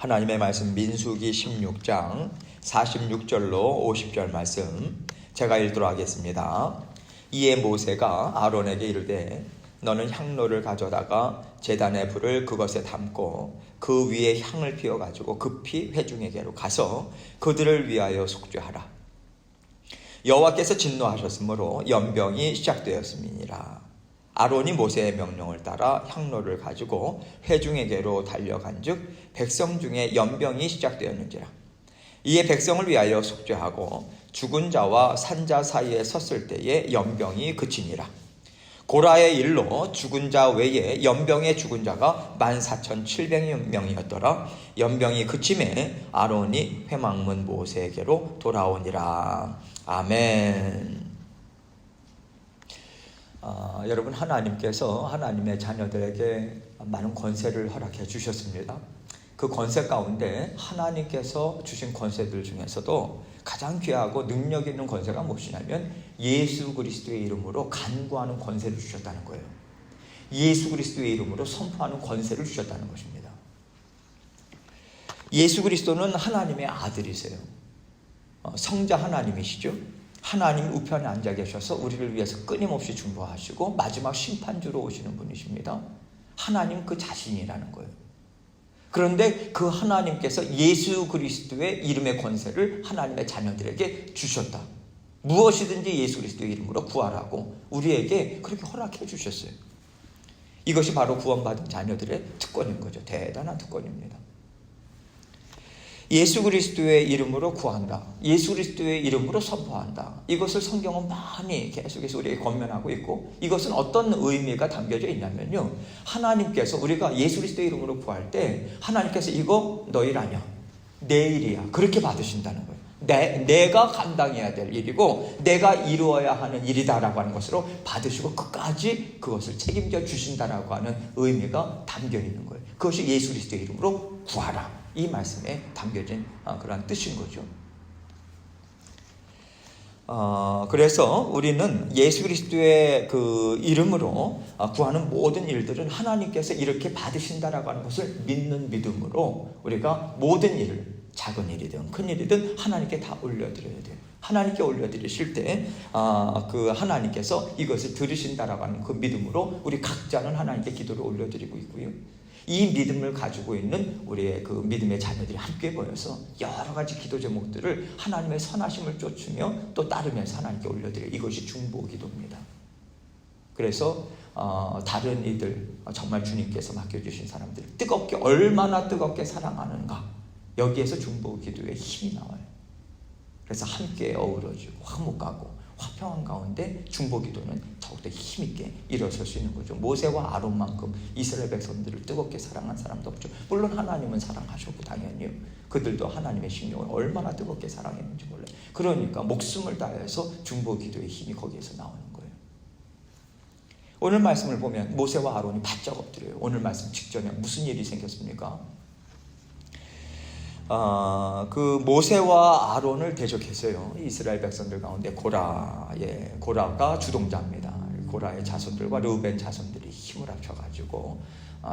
하나님의 말씀 민수기 16장 46절로 50절 말씀 제가 읽도록 하겠습니다. 이에 모세가 아론에게 이르되 너는 향로를 가져다가 제단의 불을 그것에 담고 그 위에 향을 피워가지고 급히 회중에게로 가서 그들을 위하여 속죄하라. 여호와께서 진노하셨으므로 연병이 시작되었음이니라. 아론이 모세의 명령을 따라 향로를 가지고 회중에게로 달려간즉 백성 중에 연병이 시작되었는지라. 이에 백성을 위하여 속죄하고 죽은 자와 산 자 사이에 섰을 때에 연병이 그치니라. 고라의 일로 죽은 자 외에 연병에 죽은 자가 14,700명이었더라. 연병이 그침에 아론이 회막문 모세에게로 돌아오니라. 아멘. 여러분, 하나님께서 하나님의 자녀들에게 많은 권세를 허락해 주셨습니다. 그 권세 가운데 하나님께서 주신 권세들 중에서도 가장 귀하고 능력 있는 권세가 무엇이냐면 예수 그리스도의 이름으로 간구하는 권세를 주셨다는 거예요. 예수 그리스도의 이름으로 선포하는 권세를 주셨다는 것입니다. 예수 그리스도는 하나님의 아들이세요. 성자 하나님이시죠. 하나님 우편에 앉아 계셔서 우리를 위해서 끊임없이 중보하시고 마지막 심판주로 오시는 분이십니다. 하나님 그 자신이라는 거예요. 그런데 그 하나님께서 예수 그리스도의 이름의 권세를 하나님의 자녀들에게 주셨다. 무엇이든지 예수 그리스도의 이름으로 구하라고 우리에게 그렇게 허락해 주셨어요. 이것이 바로 구원받은 자녀들의 특권인 거죠. 대단한 특권입니다. 예수 그리스도의 이름으로 구한다. 예수 그리스도의 이름으로 선포한다. 이것을 성경은 많이 계속해서 우리에게 권면하고 있고, 이것은 어떤 의미가 담겨져 있냐면요, 하나님께서 우리가 예수 그리스도의 이름으로 구할 때 하나님께서 이거 너 일 아니야, 내 일이야, 그렇게 받으신다는 거예요. 내가 감당해야 될 일이고 내가 이루어야 하는 일이다라고 하는 것으로 받으시고 끝까지 그것을 책임져 주신다라고 하는 의미가 담겨 있는 거예요. 그것이 예수 그리스도의 이름으로 구하라, 이 말씀에 담겨진 그런 뜻인 거죠. 그래서 우리는 예수 그리스도의 그 이름으로 구하는 모든 일들은 하나님께서 이렇게 받으신다라고 하는 것을 믿는 믿음으로 우리가 모든 일을, 작은 일이든 큰 일이든 하나님께 다 올려드려야 돼요. 하나님께 올려드리실 때 그 하나님께서 이것을 들으신다라고 하는 그 믿음으로 우리 각자는 하나님께 기도를 올려드리고 있고요. 이 믿음을 가지고 있는 우리의 그 믿음의 자녀들이 함께 모여서 여러 가지 기도 제목들을 하나님의 선하심을 쫓으며 또 따르면서 하나님께 올려드려요. 이것이 중보 기도입니다. 그래서 다른 이들, 정말 주님께서 맡겨주신 사람들 뜨겁게, 얼마나 뜨겁게 사랑하는가, 여기에서 중보 기도의 힘이 나와요. 그래서 함께 어우러지고 화목하고 화평한 가운데 중보 기도는 더욱더 힘있게 일어설 수 있는 거죠. 모세와 아론만큼 이스라엘 백성들을 뜨겁게 사랑한 사람도 없죠. 물론 하나님은 사랑하셨고 당연히요. 그들도 하나님의 심령을 얼마나 뜨겁게 사랑했는지 몰라요. 그러니까 목숨을 다해서 중보 기도의 힘이 거기에서 나오는 거예요. 오늘 말씀을 보면 모세와 아론이 바짝 엎드려요. 오늘 말씀 직전에 무슨 일이 생겼습니까? 그 모세와 아론을 대적했어요. 이스라엘 백성들 가운데 고라가 주동자입니다. 고라의 자손들과 르우벤 자손들이 힘을 합쳐가지고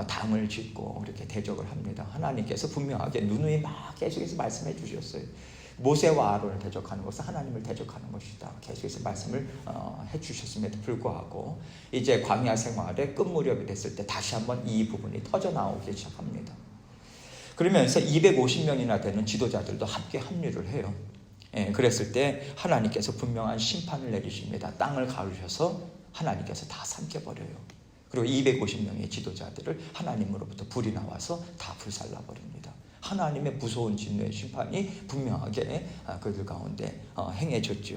당을 짓고 이렇게 대적을 합니다. 하나님께서 분명하게 누누이 막 계속해서 말씀해 주셨어요. 모세와 아론을 대적하는 것은 하나님을 대적하는 것이다. 계속해서 말씀을 해주셨음에도 불구하고 이제 광야 생활의 끝 무렵이 됐을 때 다시 한번 이 부분이 터져 나오기 시작합니다. 그러면서 250명이나 되는 지도자들도 함께 합류를 해요. 그랬을 때 하나님께서 분명한 심판을 내리십니다. 땅을 가르셔서 하나님께서 다 삼켜버려요. 그리고 250명의 지도자들을 하나님으로부터 불이 나와서 다 불살라버립니다. 하나님의 무서운 진노의 심판이 분명하게 그들 가운데 행해졌죠.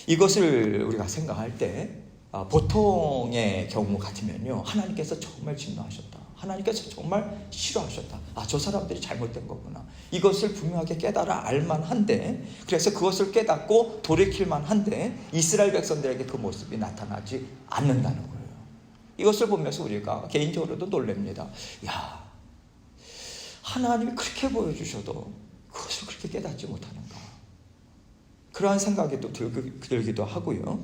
이것을 우리가 생각할 때 보통의 경우 같으면요, 하나님께서 정말 진노하셨다, 하나님께서 정말 싫어하셨다, 저 사람들이 잘못된 거구나, 이것을 분명하게 깨달아 알만한데, 그래서 그것을 깨닫고 돌이킬만 한데 이스라엘 백성들에게 그 모습이 나타나지 않는다는 거예요. 이것을 보면서 우리가 개인적으로도 놀랍니다. 야, 하나님이 그렇게 보여주셔도 그것을 그렇게 깨닫지 못하는가, 그러한 생각이 또 들기도 하고요.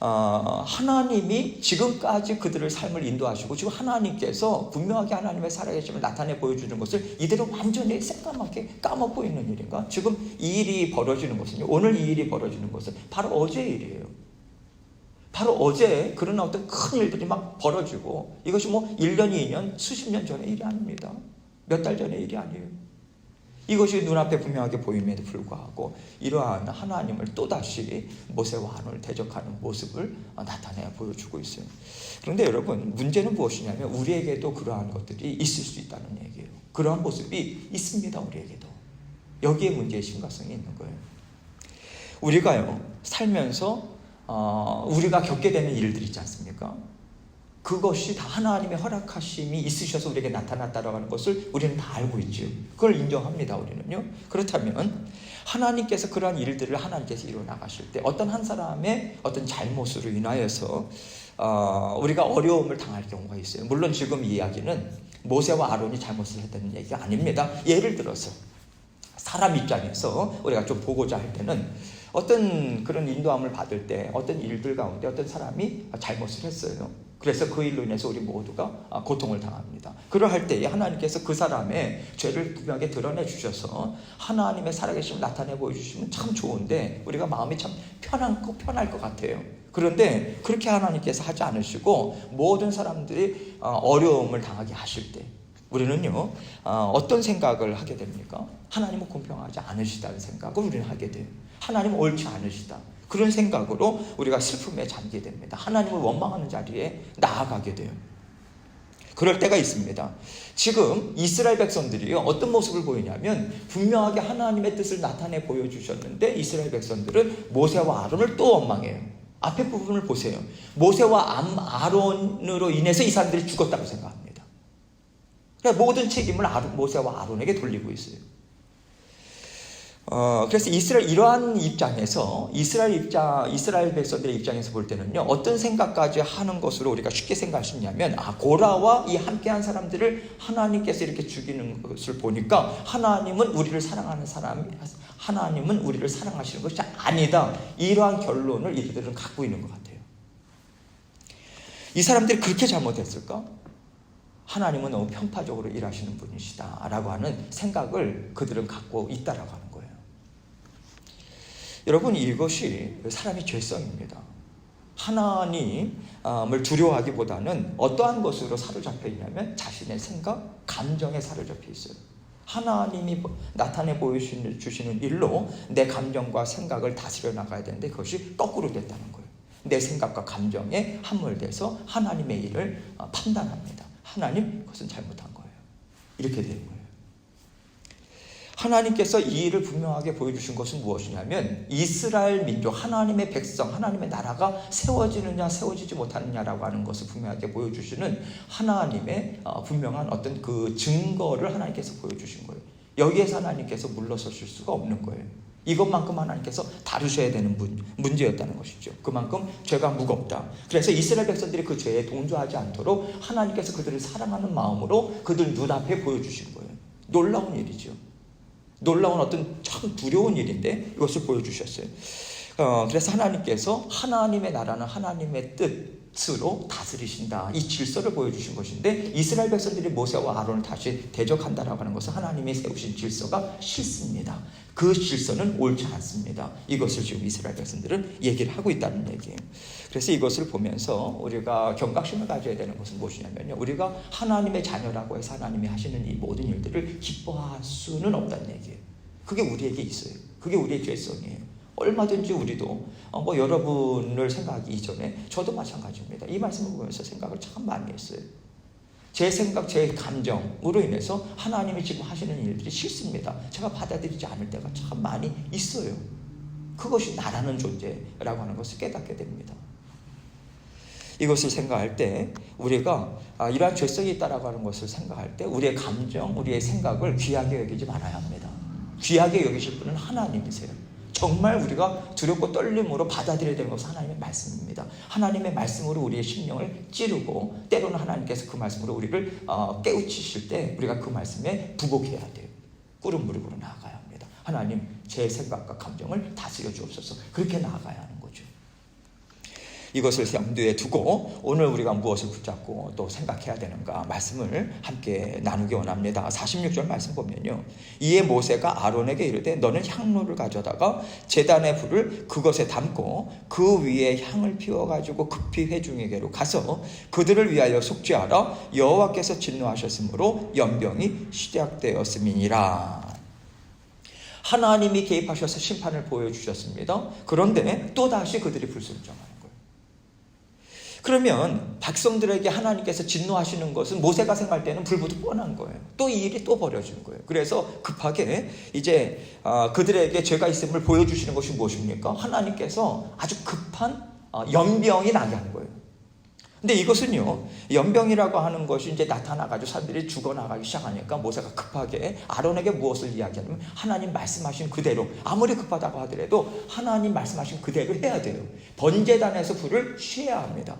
하나님이 지금까지 그들의 삶을 인도하시고 지금 하나님께서 분명하게 하나님의 살아계심을 나타내 보여주는 것을 이대로 완전히 새까맣게 까먹고 있는 일인가? 지금 이 일이 벌어지는 것은요, 오늘 이 일이 벌어지는 것은 바로 어제의 일이에요. 바로 어제 그런 어떤 큰 일들이 막 벌어지고, 이것이 뭐 1년, 2년, 수십 년 전의 일이 아닙니다. 몇 달 전의 일이 아니에요. 이것이 눈앞에 분명하게 보임에도 불구하고 이러한 하나님을 또다시 모세와 아론을 대적하는 모습을 나타내 보여주고 있어요. 그런데 여러분, 문제는 무엇이냐면 우리에게도 그러한 것들이 있을 수 있다는 얘기예요. 그러한 모습이 있습니다. 우리에게도. 여기에 문제의 심각성이 있는 거예요. 우리가요, 살면서 우리가 겪게 되는 일들 있지 않습니까? 그것이 다 하나님의 허락하심이 있으셔서 우리에게 나타났다라고 하는 것을 우리는 다 알고 있죠. 그걸 인정합니다, 우리는요. 그렇다면 하나님께서 그러한 일들을 하나님께서 이루어나가실 때 어떤 한 사람의 어떤 잘못으로 인하여서 우리가 어려움을 당할 경우가 있어요. 물론 지금 이 이야기는 모세와 아론이 잘못을 했다는 얘기가 아닙니다. 예를 들어서 사람 입장에서 우리가 좀 보고자 할 때는 어떤 그런 인도함을 받을 때 어떤 일들 가운데 어떤 사람이 잘못을 했어요. 그래서 그 일로 인해서 우리 모두가 고통을 당합니다. 그러할 때에 하나님께서 그 사람의 죄를 분명하게 드러내 주셔서 하나님의 살아계심을 나타내 보여주시면 참 좋은데 우리가 마음이 참 편할 것 같아요. 그런데 그렇게 하나님께서 하지 않으시고 모든 사람들이 어려움을 당하게 하실 때 우리는요, 어떤 생각을 하게 됩니까? 하나님은 공평하지 않으시다는 생각을 우리는 하게 돼요. 하나님은 옳지 않으시다. 그런 생각으로 우리가 슬픔에 잠기게 됩니다. 하나님을 원망하는 자리에 나아가게 돼요. 그럴 때가 있습니다. 지금 이스라엘 백성들이요, 어떤 모습을 보이냐면 분명하게 하나님의 뜻을 나타내 보여주셨는데 이스라엘 백성들은 모세와 아론을 또 원망해요. 앞에 부분을 보세요. 모세와 아론으로 인해서 이 사람들이 죽었다고 생각합니다. 그러니까 모든 책임을 모세와 아론에게 돌리고 있어요. 그래서 이러한 입장에서 이스라엘 백성들의 입장에서 볼 때는요, 어떤 생각까지 하는 것으로 우리가 쉽게 생각할 수 있냐면, 고라와 이 함께한 사람들을 하나님께서 이렇게 죽이는 것을 보니까 하나님은 우리를 사랑하시는 것이 아니다. 이러한 결론을 이들은 갖고 있는 것 같아요. 이 사람들이 그렇게 잘못했을까? 하나님은 너무 편파적으로 일하시는 분이시다라고 하는 생각을 그들은 갖고 있다라고 하는 거예요. 여러분, 이것이 사람의 죄성입니다. 하나님을 두려워하기보다는 어떠한 것으로 사로잡혀 있냐면 자신의 생각, 감정에 사로잡혀 있어요. 하나님이 나타내 보여주시는 일로 내 감정과 생각을 다스려 나가야 되는데 그것이 거꾸로 됐다는 거예요. 내 생각과 감정에 함몰돼서 하나님의 일을 판단합니다. 하나님, 그것은 잘못한 거예요. 이렇게 되는 거예요. 하나님께서 이 일을 분명하게 보여주신 것은 무엇이냐면 이스라엘 민족, 하나님의 백성, 하나님의 나라가 세워지느냐 세워지지 못하느냐라고 하는 것을 분명하게 보여주시는 하나님의 분명한 어떤 그 증거를 하나님께서 보여주신 거예요. 여기에서 하나님께서 물러서실 수가 없는 거예요. 이것만큼 하나님께서 다루셔야 되는 문제였다는 것이죠. 그만큼 죄가 무겁다. 그래서 이스라엘 백성들이 그 죄에 동조하지 않도록 하나님께서 그들을 사랑하는 마음으로 그들 눈앞에 보여주신 거예요. 놀라운 일이죠. 놀라운 어떤 참 두려운 일인데 이것을 보여주셨어요. 그래서 하나님께서 하나님의 나라는 하나님의 뜻으로 다스리신다. 이 질서를 보여주신 것인데 이스라엘 백성들이 모세와 아론을 다시 대적한다라고 하는 것은 하나님이 세우신 질서가 싫습니다. 그 질서는 옳지 않습니다. 이것을 지금 이스라엘 백성들은 얘기를 하고 있다는 얘기예요. 그래서 이것을 보면서 우리가 경각심을 가져야 되는 것은 무엇이냐면요, 우리가 하나님의 자녀라고 해서 하나님이 하시는 이 모든 일들을 기뻐할 수는 없다는 얘기예요. 그게 우리에게 있어요. 그게 우리의 죄성이에요. 얼마든지 우리도 여러분을 생각하기 이전에 저도 마찬가지입니다. 이 말씀을 보면서 생각을 참 많이 했어요. 제 생각, 제 감정으로 인해서 하나님이 지금 하시는 일들이 싫습니다. 제가 받아들이지 않을 때가 참 많이 있어요. 그것이 나라는 존재라고 하는 것을 깨닫게 됩니다. 이것을 생각할 때 우리가 이러한 죄성이 있다라고 하는 것을 생각할 때 우리의 감정, 우리의 생각을 귀하게 여기지 말아야 합니다. 귀하게 여기실 분은 하나님이세요. 정말 우리가 두렵고 떨림으로 받아들여야 되는 것은 하나님의 말씀입니다. 하나님의 말씀으로 우리의 심령을 찌르고 때로는 하나님께서 그 말씀으로 우리를 깨우치실 때 우리가 그 말씀에 부복해야 돼요. 꿇은 무릎으로 나아가야 합니다. 하나님, 제 생각과 감정을 다스려 주옵소서. 그렇게 나아가야 하는 거죠. 이것을 염두에 두고 오늘 우리가 무엇을 붙잡고 또 생각해야 되는가 말씀을 함께 나누기 원합니다. 46절 말씀 보면요. 이에 모세가 아론에게 이르되 너는 향로를 가져다가 제단의 불을 그것에 담고 그 위에 향을 피워가지고 급히 회중에게로 가서 그들을 위하여 속죄하라. 여호와께서 진노하셨으므로 연병이 시작되었음이니라. 하나님이 개입하셔서 심판을 보여주셨습니다. 그런데 또다시 그들이 불순종하는 거예요. 그러면 백성들에게 하나님께서 진노하시는 것은 모세가 생각할 때는 불보듯 뻔한 거예요. 또 이 일이 또 벌어진 거예요. 그래서 급하게 이제 그들에게 죄가 있음을 보여주시는 것이 무엇입니까? 하나님께서 아주 급한 연병이 나게 하는 거예요. 근데 이것은요, 연병이라고 하는 것이 이제 나타나가지고 사람들이 죽어나가기 시작하니까 모세가 급하게 아론에게 무엇을 이야기하냐면 하나님 말씀하신 그대로, 아무리 급하다고 하더라도 하나님 말씀하신 그대로 해야 돼요. 번제단에서 불을 취해야 합니다.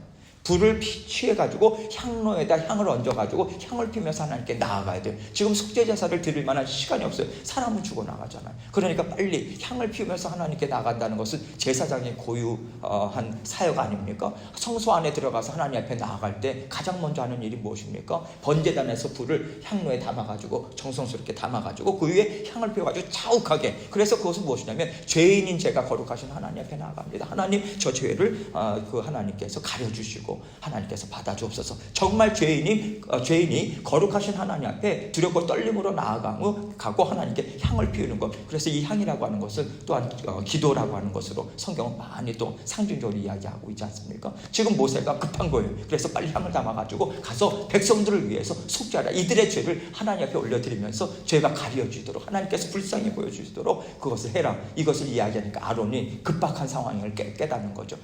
불을 취해가지고 향로에다 향을 얹어가지고 향을 피면서 하나님께 나아가야 돼요. 지금 속죄제사를 드릴 만한 시간이 없어요. 사람은 죽어나가잖아요. 그러니까 빨리 향을 피우면서 하나님께 나아간다는 것은 제사장이 고유한 사역 아닙니까? 성소 안에 들어가서 하나님 앞에 나아갈 때 가장 먼저 하는 일이 무엇입니까? 번제단에서 불을 향로에 담아가지고 정성스럽게 담아가지고 그 위에 향을 피워가지고 자욱하게, 그래서 그것은 무엇이냐면 죄인인 제가 거룩하신 하나님 앞에 나아갑니다. 하나님 저 죄를 그 하나님께서 가려주시고 하나님께서 받아주옵소서. 정말 죄인이 거룩하신 하나님 앞에 두렵고 떨림으로 나아가고 하나님께 향을 피우는 것. 그래서 이 향이라고 하는 것을 또한 기도라고 하는 것으로 성경은 많이 또 상징적으로 이야기하고 있지 않습니까? 지금 모세가 급한 거예요. 그래서 빨리 향을 담아가지고 가서 백성들을 위해서 속죄하라. 이들의 죄를 하나님 앞에 올려드리면서 죄가 가려지도록 하나님께서 불쌍히 보여주시도록 그것을 해라. 이것을 이야기하니까 아론이 급박한 상황을 깨닫는 거죠.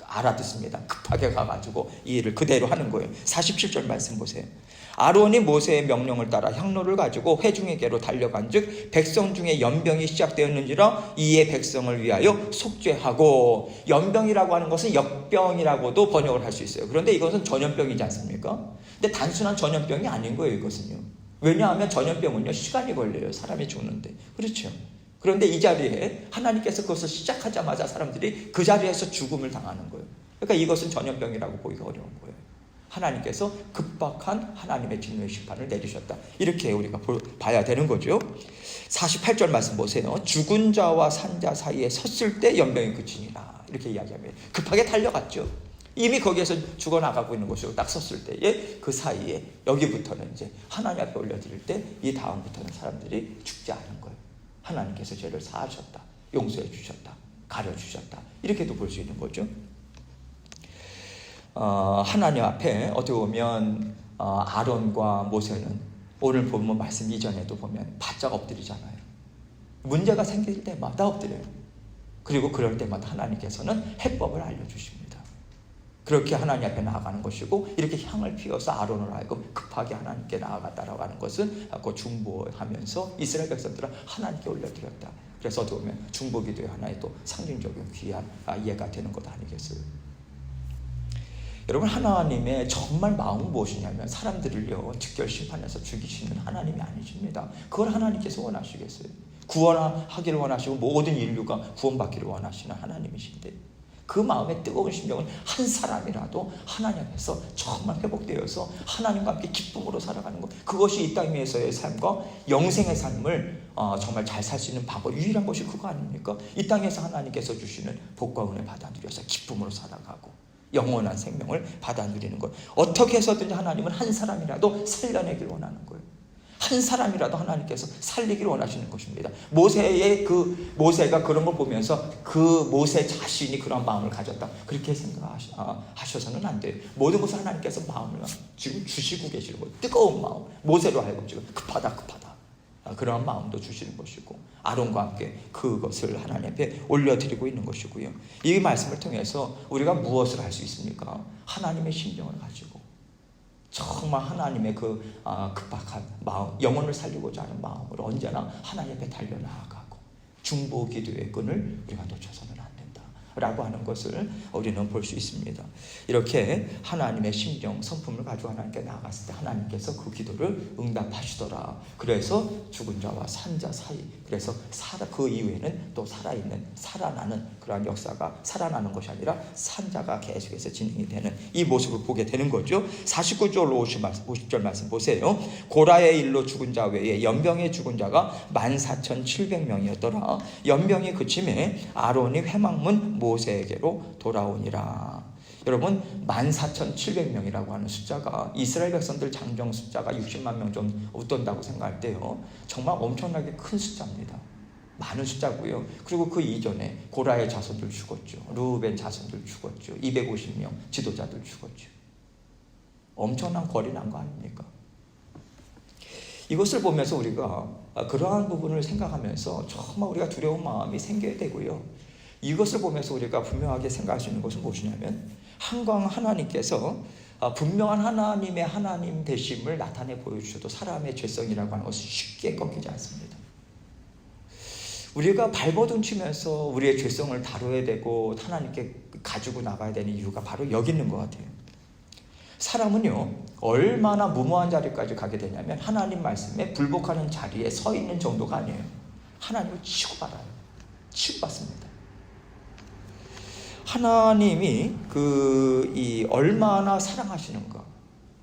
알아듣습니다. 급하게 가가지고 이 일을 그대로 하는 거예요. 47절 말씀 보세요. 아론이 모세의 명령을 따라 향로를 가지고 회중에게로 달려간 즉 백성 중에 연병이 시작되었는지라 이에 백성을 위하여 속죄하고. 연병이라고 하는 것은 역병이라고도 번역을 할 수 있어요. 그런데 이것은 전염병이지 않습니까? 근데 단순한 전염병이 아닌 거예요. 이것은요. 왜냐하면 전염병은요 시간이 걸려요. 사람이 죽는데. 그렇죠. 그런데 이 자리에 하나님께서 그것을 시작하자마자 사람들이 그 자리에서 죽음을 당하는 거예요. 그러니까 이것은 전염병이라고 보기가 어려운 거예요. 하나님께서 급박한 하나님의 진노의 심판을 내리셨다. 이렇게 우리가 봐야 되는 거죠. 48절 말씀 보세요. 죽은 자와 산 자 사이에 섰을 때 연병이 그치니라. 이렇게 이야기합니다. 급하게 달려갔죠. 이미 거기에서 죽어나가고 있는 곳으로 딱 섰을 때에 그 사이에 여기부터는 이제 하나님 앞에 올려드릴 때 이 다음부터는 사람들이 죽지 않은 거예요. 하나님께서 죄를 사하셨다. 용서해 주셨다. 가려주셨다. 이렇게도 볼 수 있는 거죠. 하나님 앞에 어떻게 보면 아론과 모세는 오늘 보면 말씀 이전에도 보면 바짝 엎드리잖아요. 문제가 생길 때마다 엎드려요. 그리고 그럴 때마다 하나님께서는 해법을 알려주십니다. 그렇게 하나님 앞에 나아가는 것이고 이렇게 향을 피워서 아론을 하여금 급하게 하나님께 나아갔다라고 하는 것은 중보하면서 이스라엘 백성들은 하나님께 올려드렸다. 그래서 어떻게 보면 중보기도의 하나의 또 상징적인 귀한 이해가 되는 것 아니겠어요? 여러분, 하나님의 정말 마음은 무엇이냐면 사람들을요 즉결 심판해서 죽이시는 하나님이 아니십니다. 그걸 하나님께서 원하시겠어요? 구원하기를 원하시고 모든 인류가 구원받기를 원하시는 하나님이신데 그 마음의 뜨거운 심정은 한 사람이라도 하나님 앞에서 정말 회복되어서 하나님과 함께 기쁨으로 살아가는 것, 그것이 이 땅에서의 삶과 영생의 삶을 정말 잘 살 수 있는 방법, 유일한 것이 그거 아닙니까? 이 땅에서 하나님께서 주시는 복과 은혜 받아 누려서 기쁨으로 살아가고 영원한 생명을 받아 누리는 것. 어떻게 해서든지 하나님은 한 사람이라도 살려내길 원하는 거예요. 한 사람이라도 하나님께서 살리기를 원하시는 것입니다. 모세가 그런 걸 보면서 그 모세 자신이 그런 마음을 가졌다, 그렇게 생각하셔서는 안 돼요. 모든 것을 하나님께서 마음을 지금 주시고 계시는 거예요. 뜨거운 마음, 모세로 하여금 지금 급하다 그런 마음도 주시는 것이고 아론과 함께 그것을 하나님 앞에 올려드리고 있는 것이고요. 이 말씀을 통해서 우리가 무엇을 할 수 있습니까? 하나님의 심정을 가지고 정말 하나님의 그 급박한 마음, 영혼을 살리고자 하는 마음으로 언제나 하나님 앞에 달려나가고 중보기도의 끈을 우리가 놓쳐서는 안 된다. 라고 하는 것을 우리는 볼 수 있습니다. 이렇게 하나님의 심정, 성품을 가지고 하나님께 나아갔을 때 하나님께서 그 기도를 응답하시더라. 그래서 죽은 자와 산 자 사이, 그래서 그 이후에는 또 살아있는, 살아나는 그러한 역사가, 살아나는 것이 아니라 산 자가 계속해서 진행이 되는 이 모습을 보게 되는 거죠. 49절 50절 말씀 보세요. 고라의 일로 죽은 자 외에 연병에 죽은 자가 14,700명이었더라. 연병이 그침에 아론이 회막문 모세에게로 돌아오니라. 여러분, 14,700명이라고 하는 숫자가 이스라엘 백성들 장정 숫자가 60만 명 좀 웃돈다고 생각할 때요, 정말 엄청나게 큰 숫자입니다. 많은 숫자고요. 그리고 그 이전에 고라의 자손들 죽었죠. 르우벤 자손들 죽었죠. 250명 지도자들 죽었죠. 엄청난 거리 난 거 아닙니까? 이것을 보면서 우리가 그러한 부분을 생각하면서 정말 우리가 두려운 마음이 생겨야 되고요. 이것을 보면서 우리가 분명하게 생각할 수 있는 것은 무엇이냐면, 한강 하나님께서 분명한 하나님의 하나님 되심을 나타내 보여주셔도 사람의 죄성이라고 하는 것은 쉽게 꺾이지 않습니다. 우리가 발버둥 치면서 우리의 죄성을 다뤄야 되고 하나님께 가지고 나가야 되는 이유가 바로 여기 있는 것 같아요. 사람은요, 얼마나 무모한 자리까지 가게 되냐면 하나님 말씀에 불복하는 자리에 서 있는 정도가 아니에요. 하나님을 치고받아요. 치고받습니다. 하나님이 얼마나 사랑하시는가,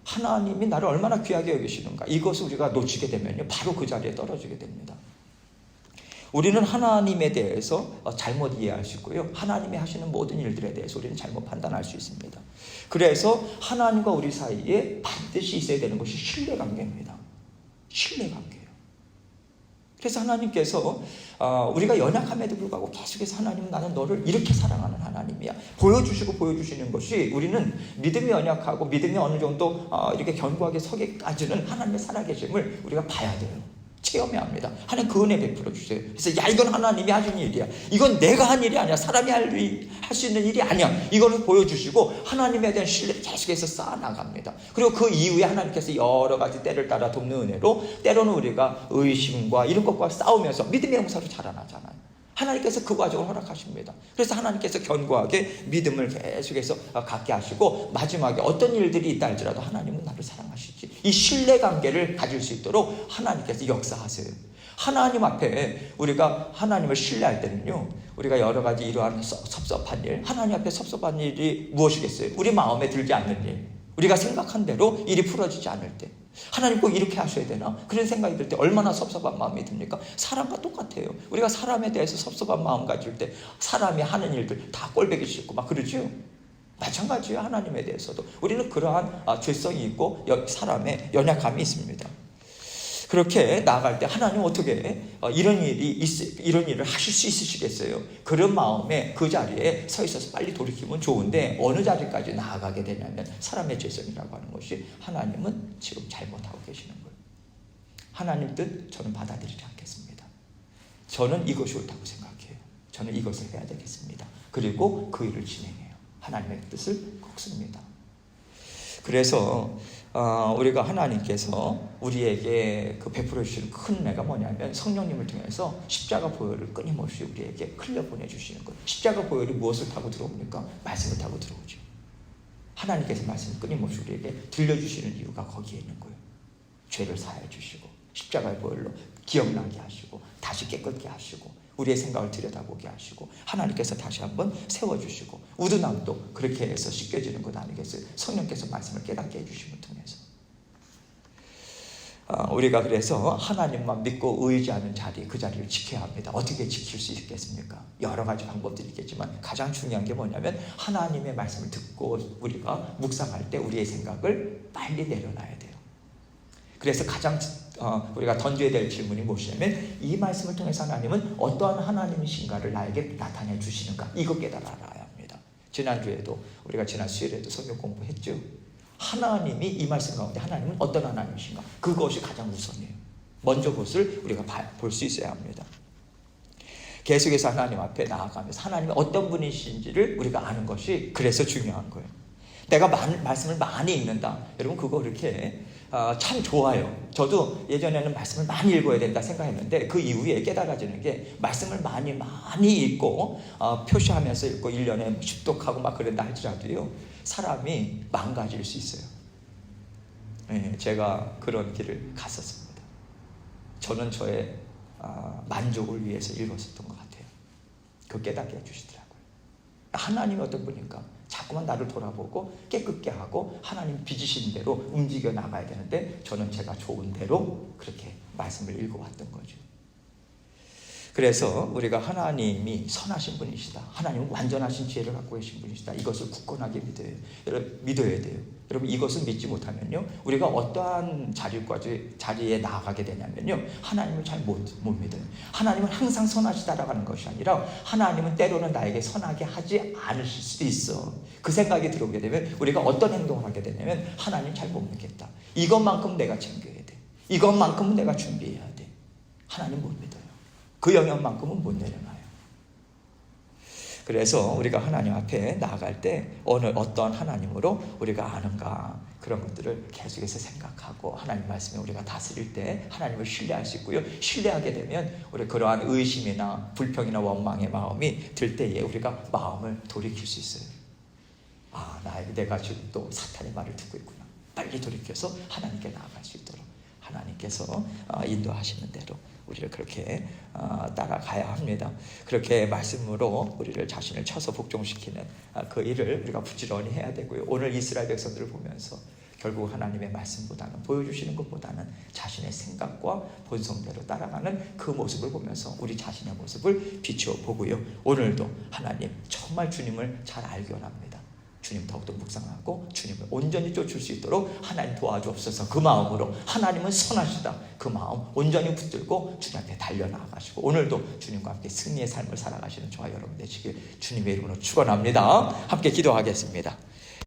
하나님이 나를 얼마나 귀하게 여기시는가, 이것을 우리가 놓치게 되면요, 바로 그 자리에 떨어지게 됩니다. 우리는 하나님에 대해서 잘못 이해할 수 있고요, 하나님이 하시는 모든 일들에 대해서 우리는 잘못 판단할 수 있습니다. 그래서 하나님과 우리 사이에 반드시 있어야 되는 것이 신뢰관계입니다. 신뢰관계예요. 그래서 하나님께서 우리가 연약함에도 불구하고 계속해서 하나님은 나는 너를 이렇게 사랑하는 하나님이야, 보여주시는 것이, 우리는 믿음이 연약하고 믿음이 어느 정도 이렇게 견고하게 서기까지는 하나님의 살아계심을 우리가 봐야 돼요. 체험해야 합니다. 하나님 그 은혜 베풀어 주세요. 그래서 이건 하나님이 하신 일이야, 이건 내가 한 일이 아니야, 사람이 할 수 있는 일이 아니야, 이거를 보여주시고 하나님에 대한 신뢰를 계속해서 쌓아나갑니다. 그리고 그 이후에 하나님께서 여러 가지 때를 따라 돕는 은혜로 때로는 우리가 의심과 이런 것과 싸우면서 믿음의 용사로 자라나잖아요. 하나님께서 그 과정을 허락하십니다. 그래서 하나님께서 견고하게 믿음을 계속해서 갖게 하시고, 마지막에 어떤 일들이 있다 할지라도 하나님은 나를 사랑하시지, 이 신뢰관계를 가질 수 있도록 하나님께서 역사하세요. 하나님 앞에 우리가 하나님을 신뢰할 때는요, 우리가 여러 가지 이러한 섭섭한 일, 하나님 앞에 섭섭한 일이 무엇이겠어요? 우리 마음에 들지 않는 일, 우리가 생각한 대로 일이 풀어지지 않을 때, 하나님 꼭 이렇게 하셔야 되나? 그런 생각이 들 때 얼마나 섭섭한 마음이 듭니까? 사람과 똑같아요. 우리가 사람에 대해서 섭섭한 마음 가질 때 사람이 하는 일들 다 꼴보기 싫고 막 그러죠. 마찬가지예요. 하나님에 대해서도 우리는 그러한 죄성이 있고 사람의 연약함이 있습니다. 그렇게 나아갈 때 하나님 어떻게 이런 일을 하실 수 있으시겠어요? 그런 마음에 그 자리에 서 있어서 빨리 돌이키면 좋은데, 어느 자리까지 나아가게 되냐면 사람의 죄성이라고 하는 것이, 하나님은 지금 잘못하고 계시는 거예요. 하나님 뜻 저는 받아들이지 않겠습니다. 저는 이것이 옳다고 생각해요. 저는 이것을 해야 되겠습니다. 그리고 그 일을 진행해요. 하나님의 뜻을 꺾습니다. 그래서 우리가 하나님께서 우리에게 베풀어 주시는 큰 은혜가 뭐냐면, 성령님을 통해서 십자가 보혈을 끊임없이 우리에게 흘려 보내주시는 거예요. 십자가 보혈이 무엇을 타고 들어옵니까? 말씀을 타고 들어오죠. 하나님께서 말씀을 끊임없이 우리에게 들려주시는 이유가 거기에 있는 거예요. 죄를 사하여 주시고 십자가의 보혈로 기억나게 하시고 다시 깨끗게 하시고 우리의 생각을 들여다보게 하시고 하나님께서 다시 한번 세워주시고, 우두남도 그렇게 해서 씻겨지는 것 아니겠어요? 성령께서 말씀을 깨닫게 해주심을 통해서. 우리가 그래서 하나님만 믿고 의지하는 자리, 그 자리를 지켜야 합니다. 어떻게 지킬 수 있겠습니까? 여러 가지 방법들이 있겠지만 가장 중요한 게 뭐냐면, 하나님의 말씀을 듣고 우리가 묵상할 때 우리의 생각을 빨리 내려놔야 돼요. 그래서 가장 우리가 던져야 될 질문이 무엇이냐면, 이 말씀을 통해서 하나님은 어떠한 하나님이신가를 나에게 나타내 주시는가, 이거 깨달아야 합니다. 지난주에도 우리가 지난 수요일에도 성경 공부했죠. 하나님이 이 말씀 가운데 하나님은 어떤 하나님이신가, 그것이 가장 우선이에요. 먼저 그것을 우리가 볼 수 있어야 합니다. 계속해서 하나님 앞에 나아가면서 하나님이 어떤 분이신지를 우리가 아는 것이 그래서 중요한 거예요. 내가 말씀을 많이 읽는다, 여러분 그거 그렇게 참 좋아요. 저도 예전에는 말씀을 많이 읽어야 된다 생각했는데 그 이후에 깨달아지는 게 말씀을 많이 읽고 표시하면서 읽고 1년에 습독하고 막 그런다 할지라도요, 사람이 망가질 수 있어요. 제가 그런 길을 갔었습니다. 저는 저의 만족을 위해서 읽었었던 것 같아요. 그 깨닫게 해주시더라고요. 하나님이 어떤 분인가? 자꾸만 나를 돌아보고 깨끗게 하고 하나님 빚으신 대로 움직여 나가야 되는데 저는 제가 좋은 대로 그렇게 말씀을 읽어왔던 거죠. 그래서 우리가 하나님이 선하신 분이시다, 하나님은 완전하신 지혜를 갖고 계신 분이시다, 이것을 굳건하게 믿어야 돼요. 여러분, 이것을 믿지 못하면요, 우리가 어떠한 자리에 나아가게 되냐면요, 하나님을 잘 못 믿어요. 하나님은 항상 선하시다라고 하는 것이 아니라 하나님은 때로는 나에게 선하게 하지 않으실 수도 있어. 그 생각이 들어오게 되면 우리가 어떤 행동을 하게 되냐면 하나님 잘 못 믿겠다, 이것만큼 내가 챙겨야 돼, 이것만큼은 내가 준비해야 돼, 하나님 못 믿어요. 그 영역만큼은 못 내려놔요. 그래서 우리가 하나님 앞에 나아갈 때 어떤 하나님으로 우리가 아는가, 그런 것들을 계속해서 생각하고 하나님 말씀에 우리가 다스릴 때 하나님을 신뢰할 수 있고요. 신뢰하게 되면 우리 그러한 의심이나 불평이나 원망의 마음이 들 때에 우리가 마음을 돌이킬 수 있어요. 내가 지금 또 사탄의 말을 듣고 있구나. 빨리 돌이켜서 하나님께 나아갈 수 있도록 하나님께서 인도하시는 대로 우리를 그렇게 따라가야 합니다. 그렇게 말씀으로 우리를 자신을 쳐서 복종시키는 그 일을 우리가 부지런히 해야 되고요. 오늘 이스라엘 백성들을 보면서 결국 하나님의 말씀보다는, 보여주시는 것보다는 자신의 생각과 본성대로 따라가는 그 모습을 보면서 우리 자신의 모습을 비추어 보고요. 오늘도 하나님 정말 주님을 잘 알기 원합니다. 주님 더욱더 묵상하고 주님을 온전히 쫓을 수 있도록 하나님 도와주옵소서. 그 마음으로 하나님은 선하시다, 그 마음 온전히 붙들고 주님 앞에 달려나가시고 오늘도 주님과 함께 승리의 삶을 살아가시는 저와 여러분 되시길 주님의 이름으로 축원합니다. 함께 기도하겠습니다.